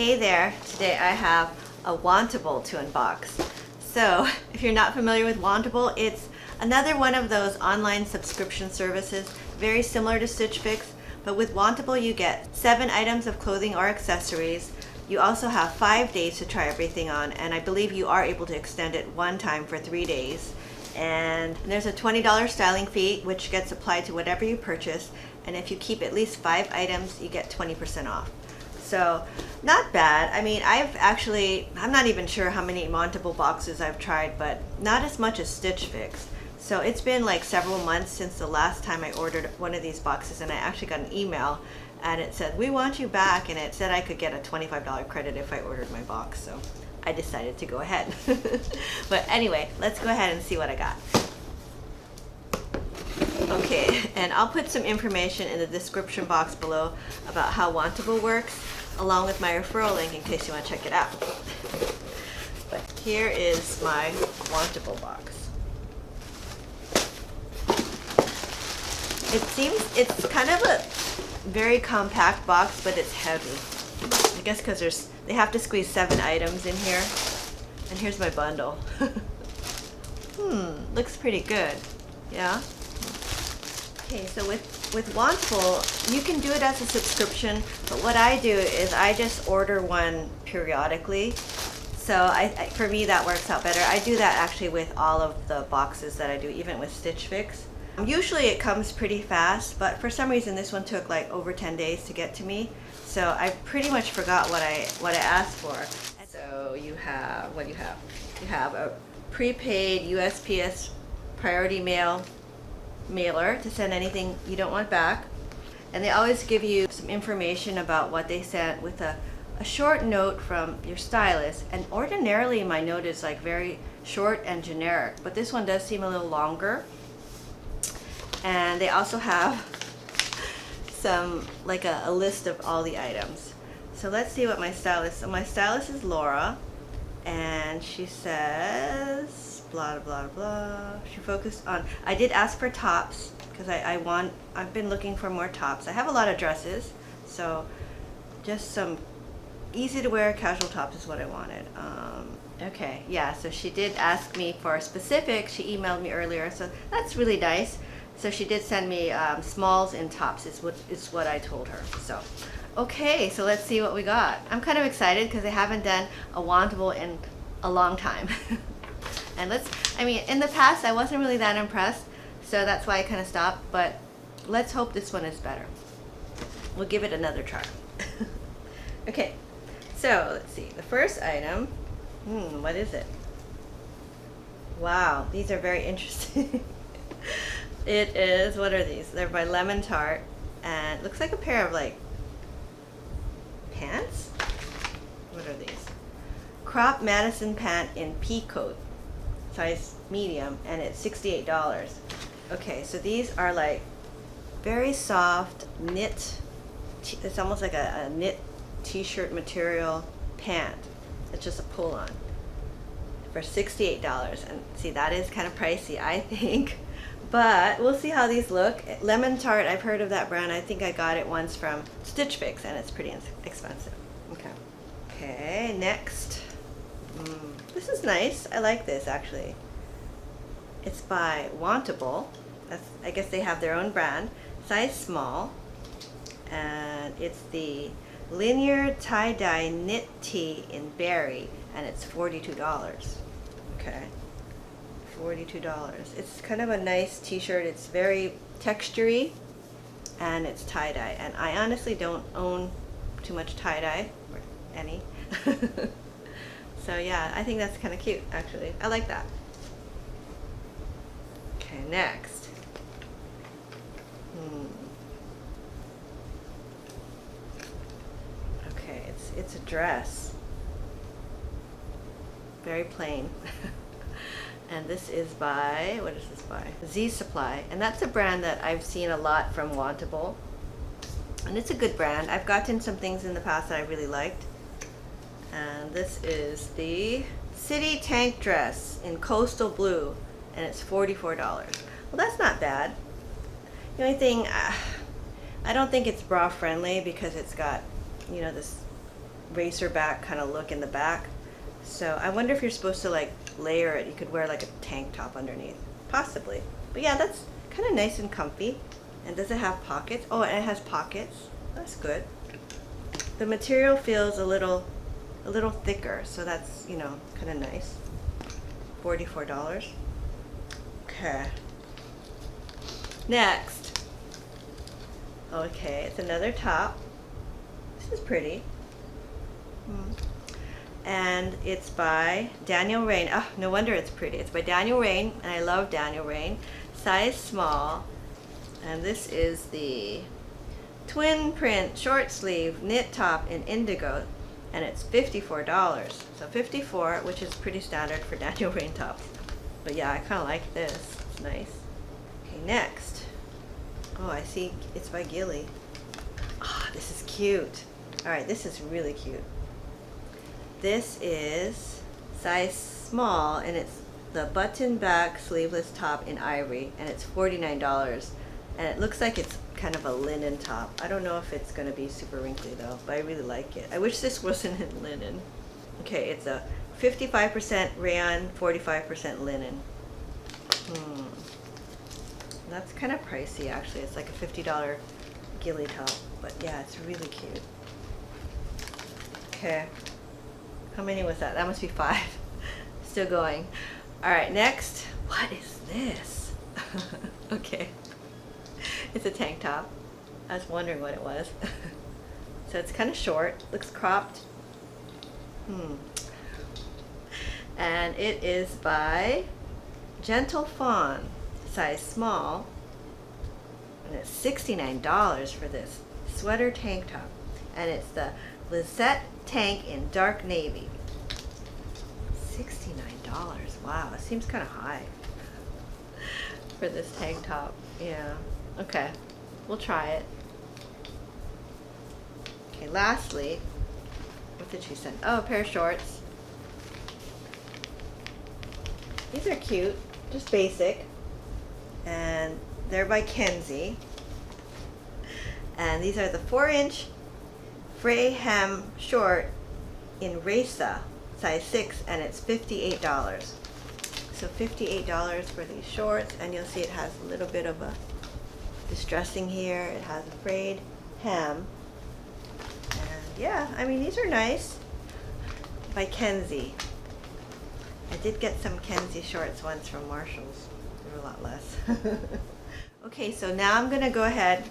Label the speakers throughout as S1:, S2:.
S1: Hey there, today I have a Wantable to unbox. So if you're not familiar with Wantable, it's another one of those online subscription services, very similar to Stitch Fix, but with Wantable you get 7 items of clothing or accessories. You also have 5 days to try everything on, and I believe you are able to extend it one time for 3 days. And there's a $20 styling fee, which gets applied to whatever you purchase. And if you keep at least 5 items, you get 20% off. So not bad. I mean, I'm not even sure how many Wantable boxes I've tried, but not as much as Stitch Fix. So it's been like several months since the last time I ordered one of these boxes, and I actually got an email and it said, "We want you back," and it said I could get a $25 credit if I ordered my box. So I decided to go ahead. But anyway, let's go ahead and see what I got. Okay, and I'll put some information in the description box below about how Wantable works, along with my referral link in case you want to check it out. But here is my Wantable box. It seems it's kind of a very compact box, but it's heavy. I guess because they have to squeeze 7 items in here. And here's my bundle. Looks pretty good. Yeah? Okay, so with Wantable, you can do it as a subscription, but what I do is I just order one periodically. So for me that works out better. I do that actually with all of the boxes that I do, even with Stitch Fix. Usually it comes pretty fast, but for some reason this one took like over 10 days to get to me. So I pretty much forgot what I asked for. So you have, what do you have? You have a prepaid USPS priority mailer to send anything you don't want back. And they always give you some information about what they sent with a short note from your stylist. And ordinarily my note is like very short and generic, but this one does seem a little longer. And they also have some, like a list of all the items. So let's see what my stylist, so my stylist is Laura, and she says blah blah blah. She focused on, I did ask for tops because I've been looking for more tops. I have a lot of dresses, so just some easy to wear casual tops is what I wanted. Okay, yeah, so she did ask me for specifics. She emailed me earlier, so that's really nice. So she did send me smalls and tops is what I told her. So okay, so let's see what we got. I'm kind of excited because I haven't done a Wantable in a long time. And I mean, in the past I wasn't really that impressed, so that's why I kind of stopped, but let's hope this one is better. We'll give it another try. Okay, so let's see. The first item, what is it? Wow, these are very interesting. It is, what are these? They're by TART, and it looks like a pair of like pants? What are these? Crop Madison pant in Peacoat, size medium, and it's $68. Okay, so these are like very soft knit, it's almost like a knit t-shirt material pant. It's just a pull-on for $68. And see, that is kind of pricey, I think. But we'll see how these look. TART, I've heard of that brand. I think I got it once from Stitch Fix, and it's pretty expensive. Okay. Okay, next. This is nice. I like this actually. It's by Wantable. I guess they have their own brand. Size small. And it's the linear tie-dye knit tee in berry, and it's $42. Okay. $42. It's kind of a nice t-shirt. It's very textury and it's tie-dye, and I honestly don't own too much tie-dye, or any. So yeah, I think that's kind of cute actually. I like that. Okay, next. Okay, it's a dress. Very plain. And this is by, what is this by? Z Supply, and that's a brand that I've seen a lot from Wantable, and it's a good brand. I've gotten some things in the past that I really liked, and this is the City Tank Dress in Coastal Blue, and it's $44. Well, that's not bad. The only thing, I don't think it's bra friendly because it's got, you know, this racer back kind of look in the back. So I wonder if you're supposed to like layer it. You could wear like a tank top underneath, possibly. But yeah, that's kind of nice and comfy. And does it have pockets? Oh, and it has pockets. That's good. The material feels a little thicker, so that's, you know, kind of nice. $44. Okay. Next. Okay, it's another top. This is pretty. And it's by Daniel RAINN. Oh, no wonder it's pretty. It's by Daniel RAINN, and I love Daniel RAINN. Size small. And this is the twin print short sleeve knit top in indigo, and it's $54. So $54, which is pretty standard for Daniel RAINN tops. But yeah, I kind of like this. It's nice. Okay, next. Oh, I see it's by GILLI. Ah, oh, this is cute. All right, this is really cute. This is size small, and it's the button back sleeveless top in Ivory, and it's $49. And it looks like it's kind of a linen top. I don't know if it's gonna be super wrinkly though, but I really like it. I wish this wasn't in linen. Okay, it's a 55% rayon, 45% linen. That's kind of pricey actually. It's like a $50 GILLI top, but yeah, it's really cute. Okay, how many was that? That must be 5. Still going. All right, next. What is this? Okay. It's a tank top. I was wondering what it was. So it's kind of short, looks cropped. And it is by Gentle Fawn, size small. And it's $69 for this sweater tank top. And it's the Lisette tank in dark navy. $69. Wow, it seems kind of high for this tank top. Yeah. Okay, we'll try it. Okay, lastly, what did she send? Oh, a pair of shorts. These are cute, just basic. And they're by KENSIE. And these are the 4-inch Fray hem short in Raisa, size 6, and it's $58. So $58 for these shorts, and you'll see it has a little bit of a distressing here. It has a frayed hem. And yeah, I mean, these are nice. By KENSIE. I did get some KENSIE shorts once from Marshall's. They were a lot less. Okay, so now I'm gonna go ahead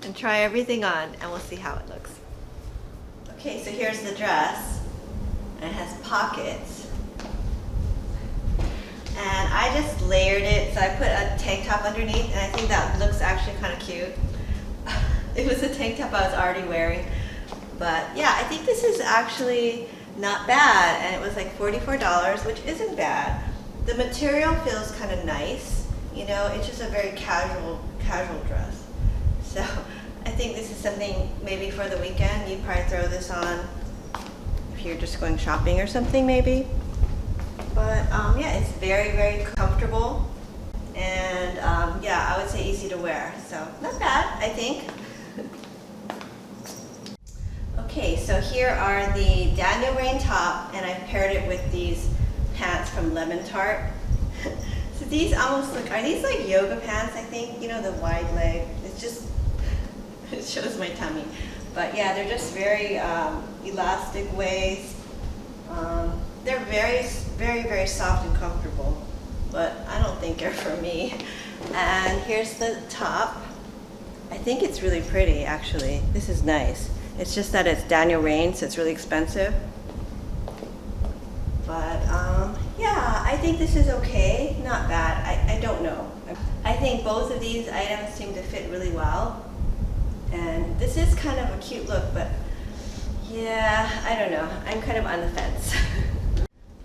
S1: and try everything on, and we'll see how it looks. Okay, so here's the dress. And it has pockets. And I just layered it, so I put a tank top underneath, and I think that looks actually kind of cute. It was a tank top I was already wearing. But yeah, I think this is actually not bad, and it was like $44, which isn't bad. The material feels kind of nice, you know, it's just a very casual dress. So I think this is something maybe for the weekend. You'd probably throw this on if you're just going shopping or something maybe. But yeah, it's very, very comfortable, and yeah, I would say easy to wear. So not bad, I think. Okay, so here are the Daniel RAINN top, and I paired it with these pants from TART. So these almost look, are these like yoga pants, I think? You know, the wide leg. It's just, it shows my tummy. But yeah, they're just very elastic waist. They're very, very, very soft and comfortable, but I don't think they're for me. And here's the top. I think it's really pretty, actually. This is nice. It's just that it's Daniel RAINN, so it's really expensive. But yeah, I think this is okay. Not bad. I don't know. I think both of these items seem to fit really well. And this is kind of a cute look, but yeah, I don't know. I'm kind of on the fence.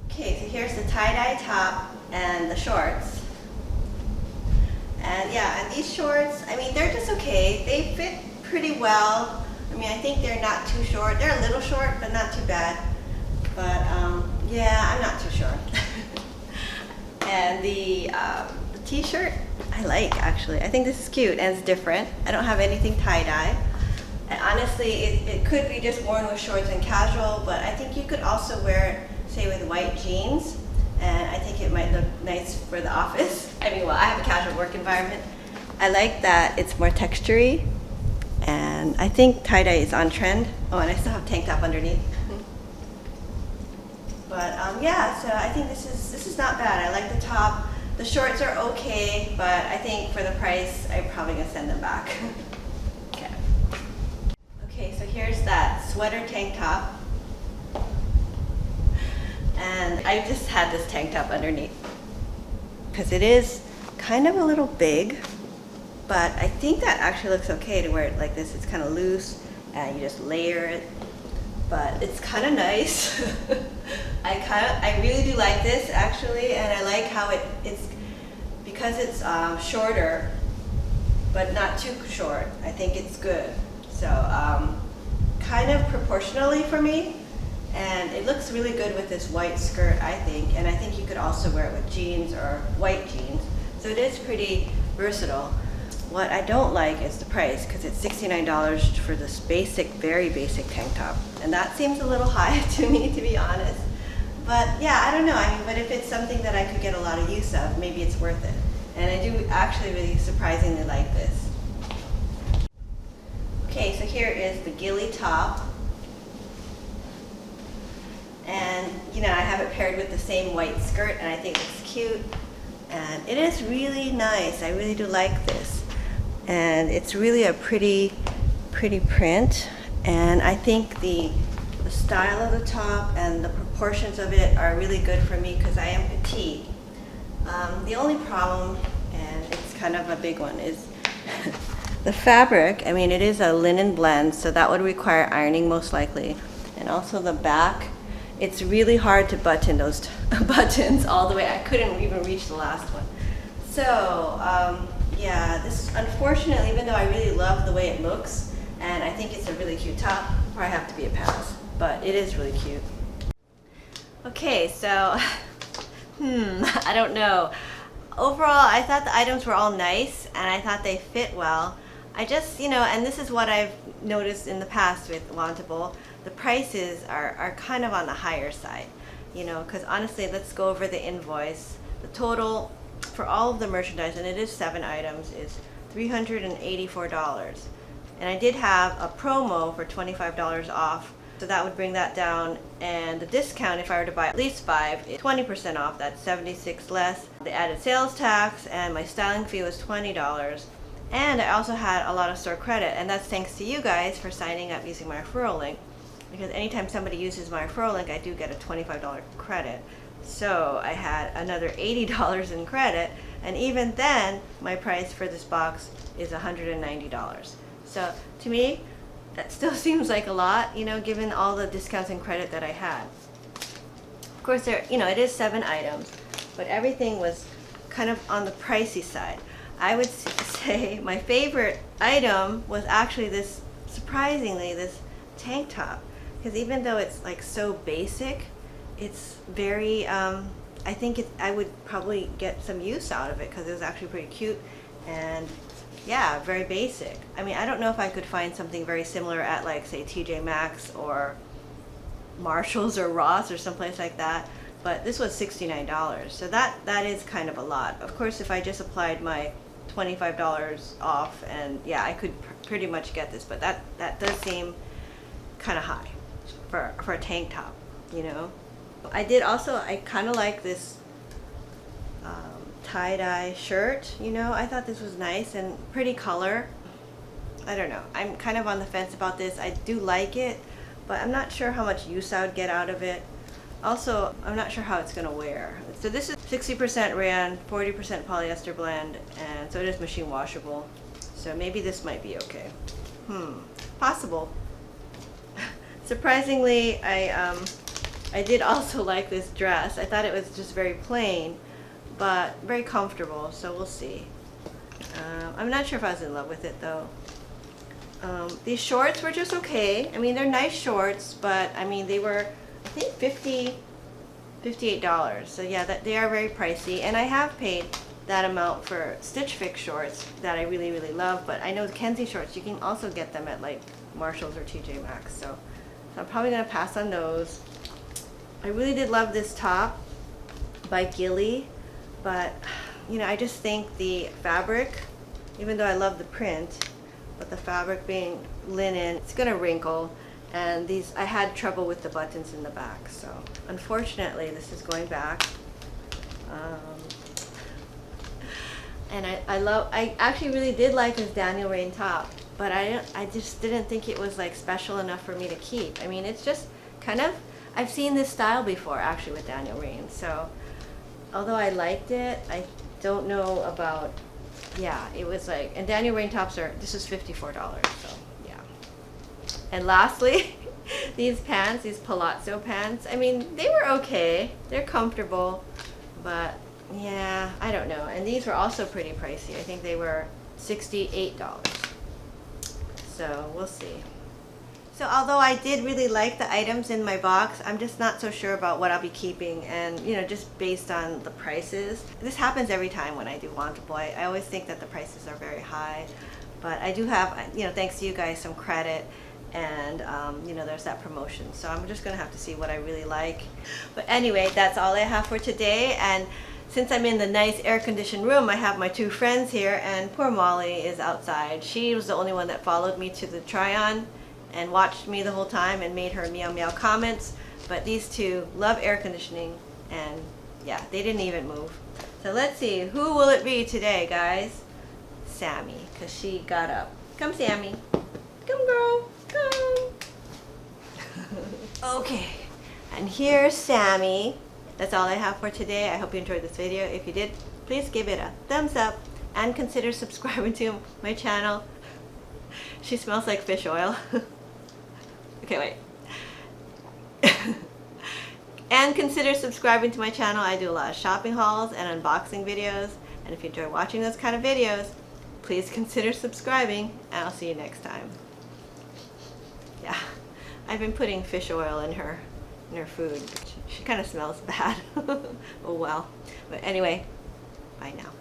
S1: Okay, so here's the tie-dye top and the shorts. And yeah, and these shorts, I mean, they're just okay. They fit pretty well. I mean, I think they're not too short. They're a little short, but not too bad. But yeah, I'm not too sure. And the t-shirt, I like actually. I think this is cute and it's different. I don't have anything tie-dye. And honestly, it could be just worn with shorts and casual, but I think you could also wear it, say, with white jeans, and I think it might look nice for the office. I mean, well, I have a casual work environment. I like that it's more textury, and I think tie-dye is on trend. Oh, and I still have tank top underneath. But yeah, so I think this is not bad. I like the top. The shorts are okay, but I think for the price, I'm probably gonna send them back. Okay, so here's that sweater tank top. And I just had this tank top underneath because it is kind of a little big, but I think that actually looks okay to wear it like this. It's kind of loose and you just layer it, but it's kind of nice. I really do like this actually, and I like how it's because it's shorter, but not too short. I think it's good. So kind of proportionally for me, and it looks really good with this white skirt, I think, and I think you could also wear it with jeans or white jeans. So it is pretty versatile. What I don't like is the price, because it's $69 for this basic, very basic tank top, and that seems a little high to me, to be honest. But yeah, I don't know. I mean, but if it's something that I could get a lot of use of, maybe it's worth it. And I do actually really surprisingly like this. Okay, so here is the GILLI top. And, you know, I have it paired with the same white skirt, and I think it's cute. And it is really nice. I really do like this. And it's really a pretty print. And I think the style of the top and the proportions of it are really good for me because I am petite. The only problem, and it's kind of a big one, is the fabric. I mean, it is a linen blend, so that would require ironing most likely. And also the back, it's really hard to button those buttons all the way. I couldn't even reach the last one. So yeah, this, unfortunately, even though I really love the way it looks, and I think it's a really cute top, probably have to be a pass, but it is really cute. Okay, so I don't know. Overall, I thought the items were all nice, and I thought they fit well. I just, you know, and this is what I've noticed in the past with Wantable, the prices are kind of on the higher side, you know, because honestly, let's go over the invoice. The total for all of the merchandise, and it is 7 items, is $384. And I did have a promo for $25 off, so that would bring that down, and the discount if I were to buy at least 5 is 20% off. That's $76 less. The added sales tax and my styling fee was $20. And I also had a lot of store credit, and that's thanks to you guys for signing up using my referral link, because anytime somebody uses my referral link, I do get a $25 credit. So I had another $80 in credit, and even then my price for this box is $190. So to me, that still seems like a lot, you know, given all the discounts and credit that I had. Of course, there, you know, it is 7 items, but everything was kind of on the pricey side. I would say my favorite item was actually this, surprisingly, this tank top, because even though it's like so basic, it's very, I think I would probably get some use out of it because it was actually pretty cute, and yeah, very basic. I mean, I don't know if I could find something very similar at, like, say, TJ Maxx or Marshalls or Ross or someplace like that, but this was $69, so that is kind of a lot. Of course, if I just applied my $25 off, and yeah, I could pretty much get this, but that does seem kind of high for a tank top, you know. I did also, I kind of like this tie-dye shirt, you know. I thought this was nice and pretty color. I don't know, I'm kind of on the fence about this. I do like it, but I'm not sure how much use I would get out of it. Also, I'm not sure how it's gonna wear. So this is 60% rayon, 40% polyester blend, and so it is machine washable. So maybe this might be okay. Possible. Surprisingly, I did also like this dress. I thought it was just very plain, but very comfortable, so we'll see. I'm not sure if I was in love with it though. These shorts were just okay. I mean, they're nice shorts, but I mean, they were, I think, $58. So yeah, they are very pricey, and I have paid that amount for Stitch Fix shorts that I really love, but I know the KENSIE shorts, you can also get them at like Marshalls or TJ Maxx. So I'm probably gonna pass on those. I really did love this top by GILLI, but you know, I just think the fabric, even though I love the print, but the fabric being linen, it's gonna wrinkle, and these, I had trouble with the buttons in the back, so unfortunately this is going back. And I actually really did like this Daniel Rain top, but I just didn't think it was like special enough for me to keep. I mean, it's just kind of, I've seen this style before actually with Daniel Rain, so although I liked it, I don't know about, yeah, it was like, and Daniel Rain tops are, this is $54, so yeah. And lastly, these pants, these palazzo pants, I mean, they were okay, they're comfortable, but yeah, I don't know. And these were also pretty pricey. I think they were $68. So we'll see. So although I did really like the items in my box, I'm just not so sure about what I'll be keeping, and you know, just based on the prices. This happens every time when I do Wantable. I always think that the prices are very high, but I do have, you know, thanks to you guys, some credit, and you know, there's that promotion. So I'm just gonna have to see what I really like. But anyway, that's all I have for today. And since I'm in the nice air-conditioned room, I have my two friends here, and poor Molly is outside. She was the only one that followed me to the try-on and watched me the whole time and made her meow meow comments. But these two love air conditioning, and yeah, they didn't even move. So let's see, who will it be today, guys? Sammy, because she got up. Come, Sammy. Come, girl. Come. Okay, and here's Sammy. That's all I have for today. I hope you enjoyed this video. If you did, please give it a thumbs up and consider subscribing to my channel. She smells like fish oil. Okay, wait. And consider subscribing to my channel. I do a lot of shopping hauls and unboxing videos. And if you enjoy watching those kind of videos, please consider subscribing, and I'll see you next time. Yeah, I've been putting fish oil in her food. She kind of smells bad. Oh well. But anyway, bye now.